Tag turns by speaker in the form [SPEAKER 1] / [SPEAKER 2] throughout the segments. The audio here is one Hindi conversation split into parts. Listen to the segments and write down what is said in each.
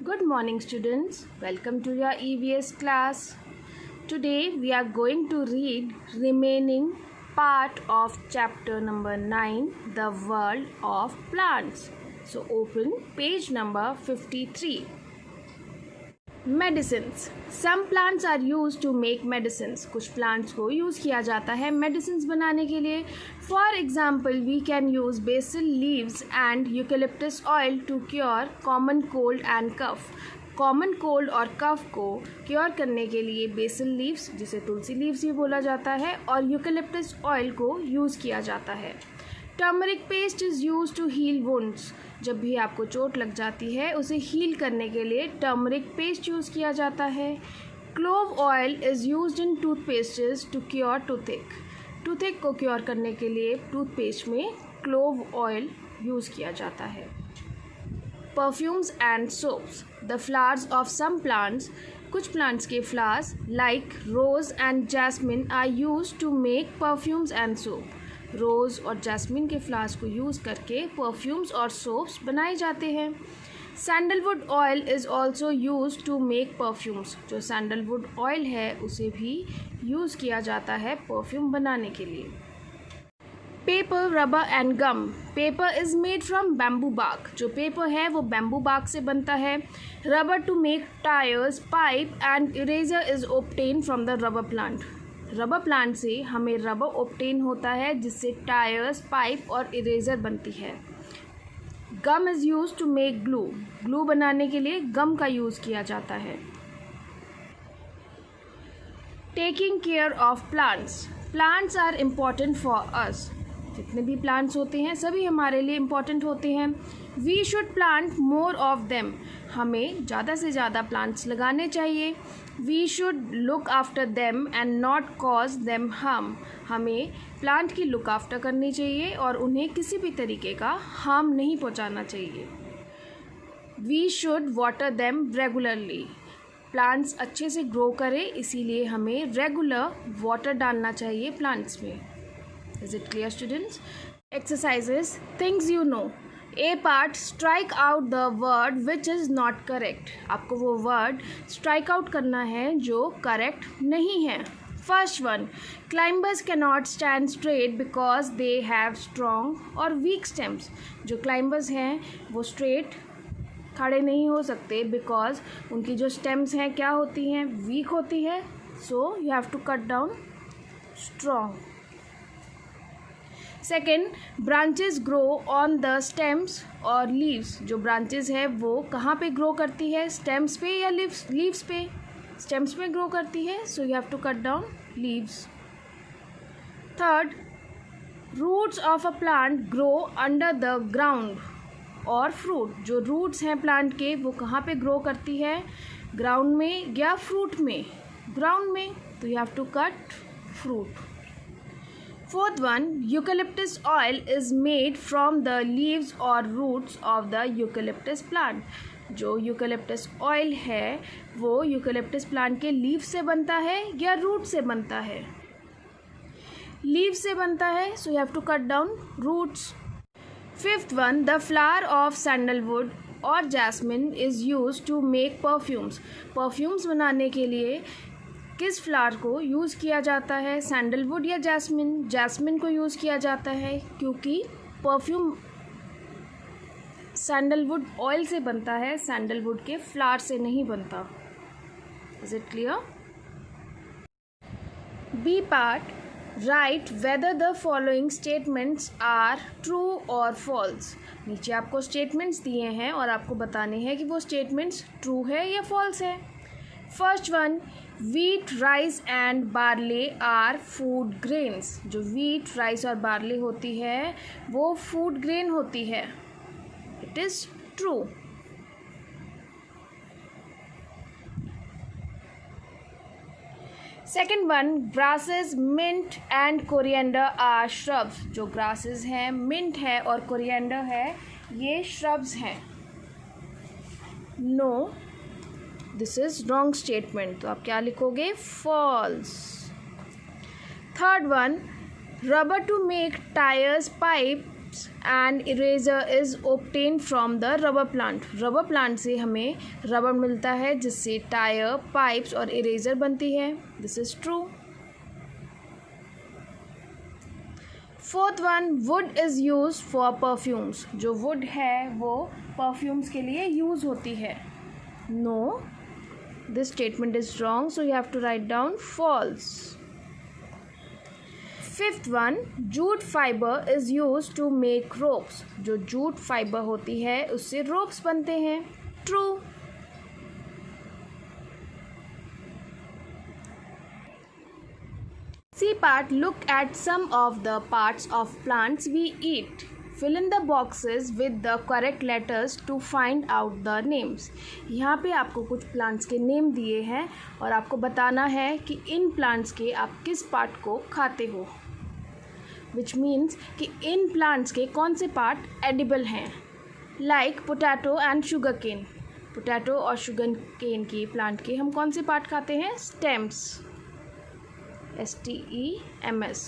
[SPEAKER 1] Good morning, students. Welcome to your EVS class. Today we are going to read remaining part of chapter number 9, The World of Plants. So open page number 53. Medicines. Some plants are used to make medicines. कुछ plants को use किया जाता है medicines बनाने के लिए. For example, we can use basil leaves and eucalyptus oil to cure common cold and cough. Common cold और कफ को क्योर करने के लिए बेसिल लीव्स, जिसे तुलसी लीव्स भी बोला जाता है, और यूकेलिप्टस ऑयल को यूज़ किया जाता है. Turmeric paste is use to heal wounds. जब भी आपको चोट लग जाती है उसे हील करने के लिए टर्मरिक पेस्ट यूज़ किया जाता है. Clove oil is used in toothpastes to cure toothache. Toothache को क्योर करने के लिए टूथपेस्ट में क्लोव ऑयल यूज़ किया जाता है. Perfumes and soaps. The flowers of some plants. कुछ प्लांट्स के flowers like rose and jasmine are use to make perfumes and soap. Rose और जैस्मिन के फ्लावर्स को यूज़ करके परफ्यूम्स और सोप्स बनाए जाते हैं. Sandalwood oil is also use to make perfumes. जो सैंडलवुड ऑयल है उसे भी यूज़ किया जाता है परफ्यूम बनाने के लिए. Paper, rubber and gum. Paper is made from bamboo bark. जो पेपर है वो बैम्बू बार्क से बनता है. Rubber to make tyres, pipe and eraser is obtain from the rubber plant. Rubber plant से हमें रबर ऑब्टेन होता है जिससे टायर्स, पाइप और इरेजर बनती है. Gum is use to make glue. Glue बनाने के लिए गम का यूज़ किया जाता है. Taking care of plants. Plants are important for us. जितने भी प्लांट्स होते हैं सभी हमारे लिए इम्पॉर्टेंट होते हैं. We should plant more of them. हमें ज़्यादा से ज़्यादा प्लांट्स लगाने चाहिए. We should look after them and not cause them harm. हमें प्लांट की लुक आफ्टर करनी चाहिए और उन्हें किसी भी तरीके का हार्म नहीं पहुंचाना चाहिए. We should water them regularly. Plants अच्छे से ग्रो करें इसीलिए हमें रेगुलर वाटर डालना चाहिए प्लांट्स में. Is it clear, students? Exercises. Things you know. A part, strike out the word which is not correct. आपको वो word strike out करना है जो correct नहीं है. First one, climbers cannot stand straight because they have strong or weak stems. जो climbers हैं वो straight खड़े नहीं हो सकते because उनकी जो stems हैं क्या होती हैं, weak होती है. So you have to cut down strong. Second, branches grow on the stems और लीव्स. जो ब्रांचेस है वो कहाँ पे ग्रो करती है, स्टेम्स पे या लीव्स पे. स्टेम्स पे ग्रो करती है so you have to cut down leaves. Third, roots of a plant grow under the ground और फ्रूट. जो रूट्स हैं प्लांट के वो कहाँ पे ग्रो करती है, ग्राउंड में या फ्रूट में, ग्राउंड में. तो you have to cut fruit. Fourth one, eucalyptus oil is made from the leaves or roots of the eucalyptus plant. जो यूकेलिप्टस ऑयल है वो यूकेलिप्टस प्लांट के लीव से बनता है या रूट से बनता है, लीव से बनता है. So you have to cut down roots. Fifth one, the flower of sandalwood और jasmine is use to make perfumes. Perfumes बनाने के लिए किस फ्लावर को यूज़ किया जाता है, सैंडलवुड या जैस्मिन. जैस्मिन को यूज़ किया जाता है क्योंकि परफ्यूम सैंडलवुड ऑयल से बनता है, सैंडलवुड के फ्लावर से नहीं बनता. Is it clear? B part, write whether the following statements are true और फॉल्स. नीचे आपको स्टेटमेंट्स दिए हैं और आपको बताने हैं कि वो स्टेटमेंट्स ट्रू है या फॉल्स है. First one, wheat, rice and barley are food grains. जो वीट, राइस और बार्ले होती है वो फूड ग्रेन होती है. It is true. Second one, grasses, mint and coriander are shrubs. जो ग्रासेस हैं, मिंट है और कोरिएंडर है, ये श्रब्स हैं. No, this is wrong statement. तो आप क्या लिखोगे, false. Third one, rubber to make tyres, pipes and eraser is obtained from the rubber plant. Rubber plant से हमें रबर मिलता है जिससे टायर, पाइप्स और इरेजर बनती है. This is true. Fourth one, wood is use for perfumes. जो वुड है वो परफ्यूम्स के लिए यूज़ होती है. No, this statement is wrong, so you have to write down false. Fifth one, jute fibre is use to make ropes. जो जूट फाइबर होती है उससे रोप्स बनते हैं. True. C part, look at some of the parts of plants we eat. Fill in the boxes with the correct letters to find out the names. यहाँ पे आपको कुछ प्लांट्स के नेम दिए हैं और आपको बताना है कि इन प्लांट्स के आप किस पार्ट को खाते हो. विच मीन्स कि इन प्लांट्स के कौन से पार्ट एडिबल हैं. Like potato and sugar cane. Potato और शुगर केन की प्लांट के हम कौन से पार्ट खाते हैं. Stems. STEMS.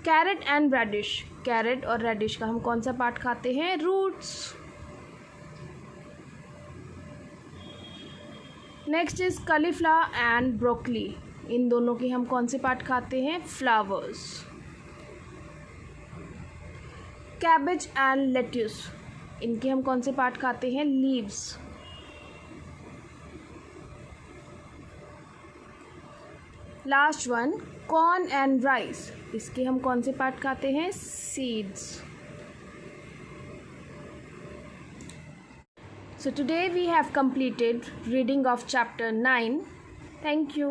[SPEAKER 1] Carrot and radish. Carrot और रेडिश का हम कौन सा पार्ट खाते हैं. Roots. Next is cauliflower and broccoli. इन दोनों के हम कौन से पार्ट खाते हैं. फ्लावर्स. Cabbage and lettuce. इनके हम कौन से पार्ट खाते हैं. Leaves. Last one, corn and rice. इसके हम कौन से पार्ट खाते हैं. Seeds. So today we have completed reading of chapter 9. Thank you.